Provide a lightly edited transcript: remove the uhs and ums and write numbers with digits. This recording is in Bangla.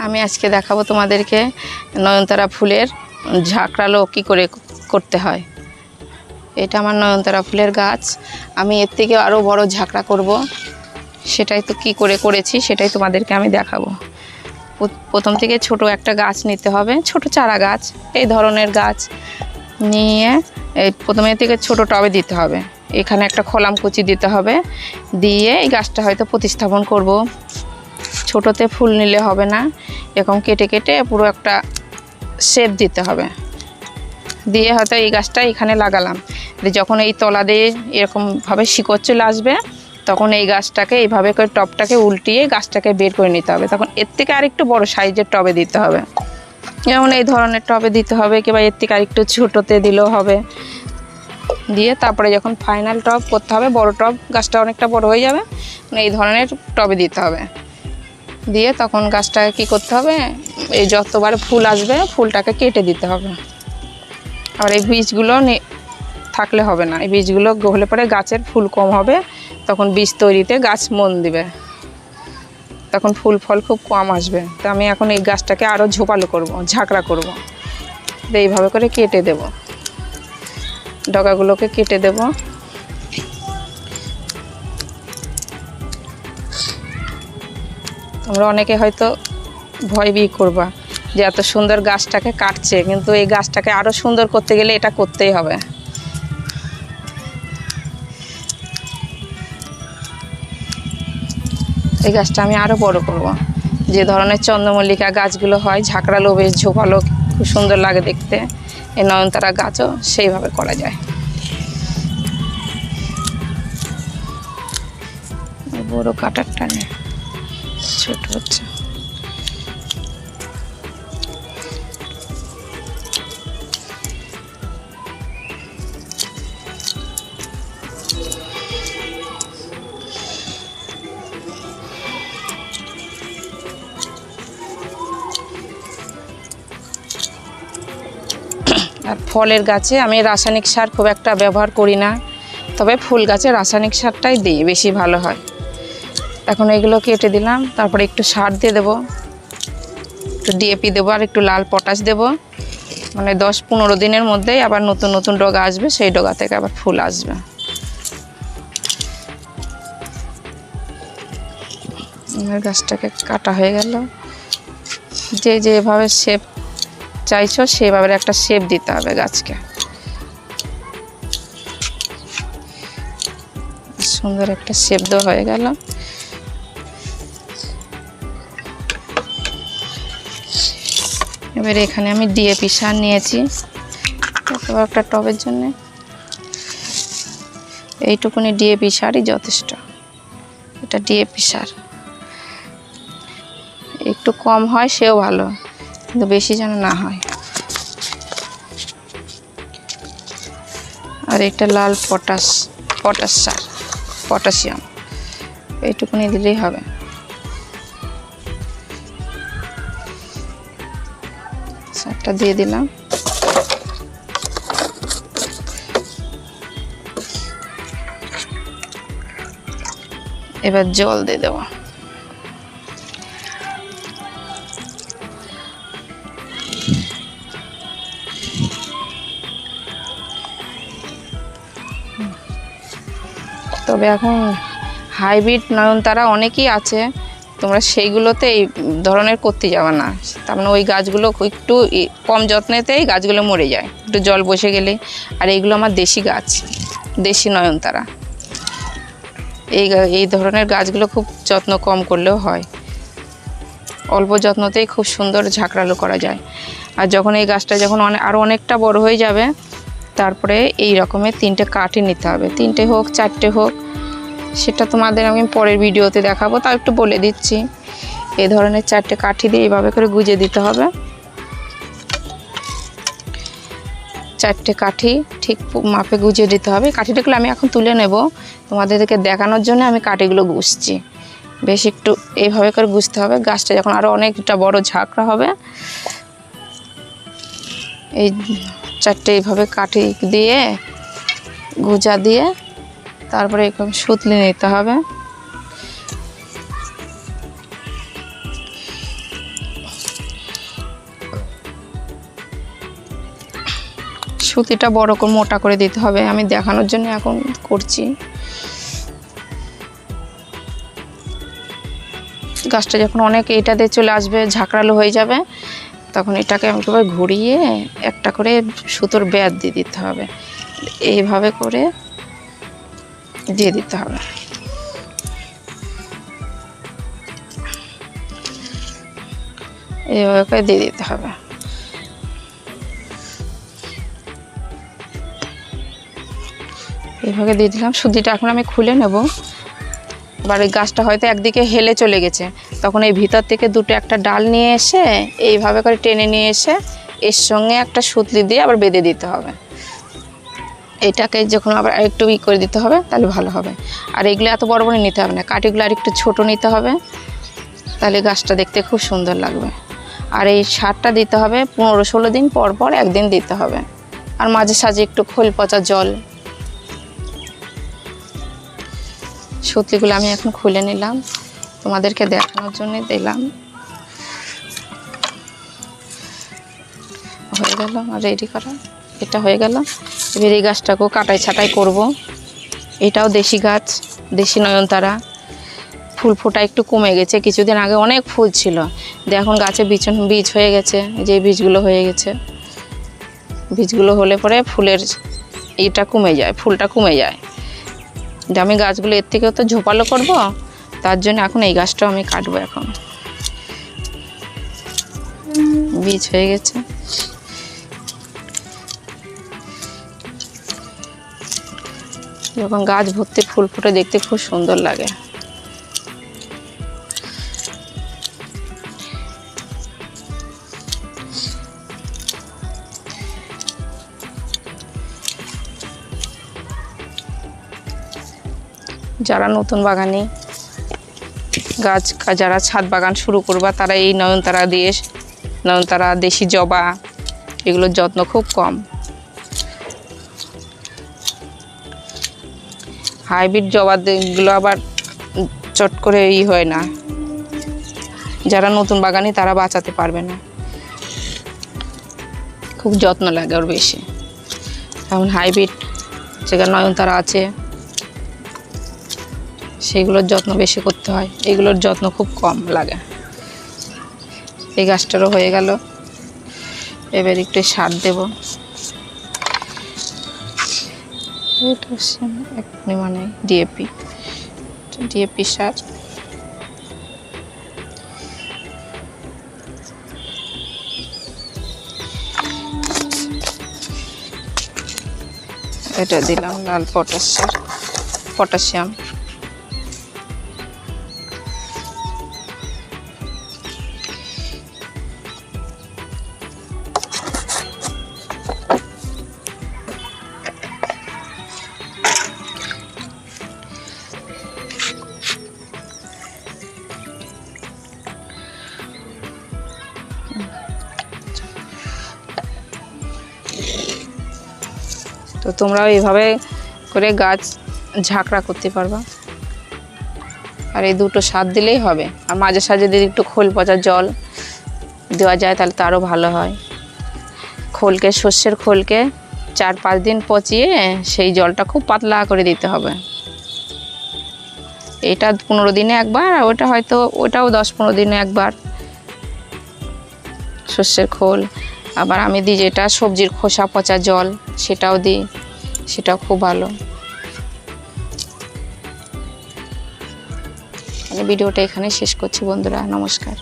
আমি আজকে দেখাবো তোমাদেরকে নয়নতারা ফুলের ঝাঁকড়ালো কী করে করতে হয়। এটা আমার নয়নতারা ফুলের গাছ। আমি এর থেকে আরও বড় ঝাঁকড়া করব, সেটাই তো কী করে করেছি সেটাই তোমাদেরকে আমি দেখাবো। প্রথম থেকে ছোট একটা গাছ নিতে হবে, ছোট চারা গাছ, এই ধরনের গাছ নিয়ে প্রথমে থেকে ছোট টবে দিতে হবে। এখানে একটা খোলাম কুচি দিতে হবে, দিয়ে এই গাছটা হয়তো প্রতিস্থাপন করব। ছোটোতে ফুল নিলে হবে না, এরকম কেটে কেটে পুরো একটা শেপ দিতে হবে, দিয়ে হয়তো এই গাছটা এখানে লাগালাম। যখন এই তলা দিয়ে এরকমভাবে শিকড় চলে আসবে, তখন এই গাছটাকে এইভাবে করে টবটাকে উল্টিয়ে গাছটাকে বের করে নিতে হবে। তখন এর থেকে আরেকটু বড় সাইজের টবে দিতে হবে, যেমন এই ধরনের টবে দিতে হবে, কিংবা এর থেকে আরেকটু ছোটোতে দিলেও হবে। দিয়ে তারপরে যখন ফাইনাল টব করতে হবে, বড় টব, গাছটা অনেকটা বড় হয়ে যাবে, এই ধরনের টবে দিতে হবে। দিয়ে তখন গাছটাকে কী করতে হবে, এই যতবার ফুল আসবে ফুলটাকে কেটে দিতে হবে। আর এই বীজগুলো থাকলে হবে না, এই বীজগুলো হলে পরে গাছের ফুল কম হবে, তখন বীজ তৈরিতে গাছ মন দিবে, তখন ফুল ফল খুব কম আসবে। তো আমি এখন এই গাছটাকে আরও ঝোপালো করব, ঝাঁকড়া করব। এইভাবে করে কেটে দেব, ডগাগুলোকে কেটে দেব। তোমরা অনেকে হয়তো ভয় করবা যে এত সুন্দর গাছটাকে কাটছে, কিন্তু এই গাছটাকে আরও সুন্দর করতে গেলে এটা করতেই হবে। এই গাছটা আমি আরও বড় করব। যে ধরনের চন্দ্রমল্লিকা গাছগুলো হয় ঝাঁকড়ালো, বেশ ঝোপালো, খুব সুন্দর লাগে দেখতে, এই নয়নতারা গাছও সেইভাবে করা যায়। বড় কাটার টানে ছোট হচ্ছে। আর ফলের গাছে আমি রাসায়নিক সার খুব একটা ব্যবহার করি না, তবে ফুল গাছে রাসায়নিক সারটাই দিই, বেশি ভালো হয়। এখন এগুলো কেটে দিলাম, তারপরে একটু সার দিয়ে দেবো, একটু ডিএপি দেবো, আর একটু লাল পটাশ দেবো। মানে 10-15 দিনের মধ্যেই আবার নতুন নতুন ডগা আসবে, সেই ডগা থেকে আবার ফুল আসবে। আমার গাছটাকে কাটা হয়ে গেল। যেভাবে শেপ চাইছো সেভাবে একটা শেপ দিতে হবে গাছকে। সুন্দর একটা শেপ দেওয়া হয়ে গেল। এবারে এখানে আমি ডিএপি সার নিয়েছি একটা টবের জন্য, এইটুকুনি ডিএপি সারই যথেষ্ট। এটা ডিএপি সার, একটু কম হয় সেও ভালো, কিন্তু বেশি যেন না হয়। আর এটা লাল পটাশ সার, পটাশিয়াম, এইটুকুনি দিলেই হবে। সারটা দিয়ে দিলাম। এবার জল দিয়ে দেবো। তবে এখন হাইব্রিড নয়নতারা অনেকই আছে, তোমরা সেইগুলোতে এই ধরনের করতে যাবে না। তার মানে ওই গাছগুলো একটু কম যত্নেতেই গাছগুলো মরে যায়, একটু জল বসে গেলে। আর এইগুলো আমার দেশি গাছ, দেশি নয়নতারা। এই ধরনের গাছগুলো খুব যত্ন কম করলেও হয়, অল্প যত্নতেই খুব সুন্দর ঝাঁকড়ালো করা যায়। আর যখন এই গাছটা যখন আরও অনেকটা বড় হয়ে যাবে, তারপরে এই রকমের 3টে কাঠি নিতে হবে, 3টে হোক 4টে হোক, সেটা তোমাদের আমি পরের ভিডিওতে দেখাবো, তাও একটু বলে দিচ্ছি। এই ধরনের 4টে কাঠি দিয়ে এইভাবে করে গুজে দিতে হবে। 4টে কাঠি ঠিক মাপে গুজিয়ে দিতে হবে। কাঠিটাগুলো আমি এখন তুলে নেব, তোমাদেরকে দেখানোর জন্য আমি কাঠিগুলো গুছছি। বেশ একটু এইভাবে করে গুছতে হবে। গাছটা যখন আরও অনেকটা বড় ঝাঁকড়া হবে, এই 4টে এইভাবে কাঠি দিয়ে গোজা দিয়ে তারপরে এরকম সুতলি নিতে হবে। সুতিটা বড় করে মোটা করে দিতে হবে, আমি দেখানোর জন্য এখন করছি। গাছটা যখন অনেক এইটাতে চলে আসবে, ঝাঁকড়ালো হয়ে যাবে, তখন এটাকে একেবারে ঘুরিয়ে একটা করে সুতোর ব্যাট দিয়ে দিতে হবে, এইভাবে করে দিয়ে দিতে হবে। এইভাবে করে দিয়ে দিতে হবে। এইভাবে দিয়ে দিলাম। সুতিটা এখন আমি খুলে নেব। এবার এই গাছটা হয়তো একদিকে হেলে চলে গেছে, তখন এই ভিতর থেকে দুটো একটা ডাল নিয়ে এসে এইভাবে করে টেনে নিয়ে এসে এর সঙ্গে একটা সুতলি দিয়ে আবার বেঁধে দিতে হবে। এটাকে যখন আবার একটু করে দিতে হবে, তাহলে ভালো হবে। আর এগুলো এত বড় বড় নিতে হবে না, কাঠিগুলো আর একটু ছোটো নিতে হবে, তাহলে গাছটা দেখতে খুব সুন্দর লাগবে। আর এই সারটা দিতে হবে 15-16 দিন পর পর একদিন দিতে হবে। আর মাঝে সাঝে একটু খোল পচা জল। সুতলিগুলো আমি এখন খুলে নিলাম, তোমাদেরকে দেখানোর জন্য দিলাম। হয়ে গেল আমার রেডি করা, এটা হয়ে গেল। এবার এই গাছটাকেও কাটাই ছাটাই করব। এটাও দেশি গাছ, দেশি নয়নতারা। ফুল ফোটা একটু কমে গেছে, কিছুদিন আগে অনেক ফুল ছিল, এখন গাছে বীজ হয়ে গেছে, যে বীজগুলো হয়ে গেছে। বীজগুলো হলে পরে ফুলের এইটা কমে যায়, ফুলটা কমে যায়। যে আমি গাছগুলো এর থেকেও তো ঝোপালো করব, তার জন্য এখন এই গাছটাও আমি কাটবো। এখন বীজ হয়ে গেছে। যখন গাছ ভর্তি ফুল ফুটে দেখতে খুব সুন্দর লাগে। যারা নতুন বাগানি গাছ, যারা ছাদ বাগান শুরু করবা, তারা এই নয়নতারা, দেশি জবা, এগুলোর যত্ন খুব কম। হাইব্রিড জবাগুলো আবার চট করে হয় না, যারা নতুন বাগানি তারা বাঁচাতে পারবে না, খুব যত্ন লাগে ওর বেশি। এখন হাইব্রিড যেগুলো নয়নতারা আছে, সেগুলোর যত্ন বেশি করতে হয়, এগুলোর যত্ন খুব কম লাগে। এই গাছটারও হয়ে গেল। এবার একটু সার দেব, এক পরিমাণে ডিএপি সার। এটা দিলাম লাল পটাশিয়াম। তো তোমরাও এইভাবে করে গাছ ঝাঁকড়া করতে পারবা। আর এই দুটো সার দিলেই হবে। আর মাঝে সাঝে যদি একটু খোল পচা জল দেওয়া যায়, তাহলে তো আরও ভালো হয়। সর্ষের খোলকে 4-5 দিন পচিয়ে সেই জলটা খুব পাতলা করে দিতে হবে। এটা 15 দিনে একবার, আর ওটা হয়তো ওটাও 10-15 দিনে একবার। সর্ষের খোল, আবার আমি দিই যেটা সবজির খোসা পচা জল, সেটাও দিই, সেটাও খুব ভালো। ভিডিওটা এখানে শেষ করছি বন্ধুরা, নমস্কার।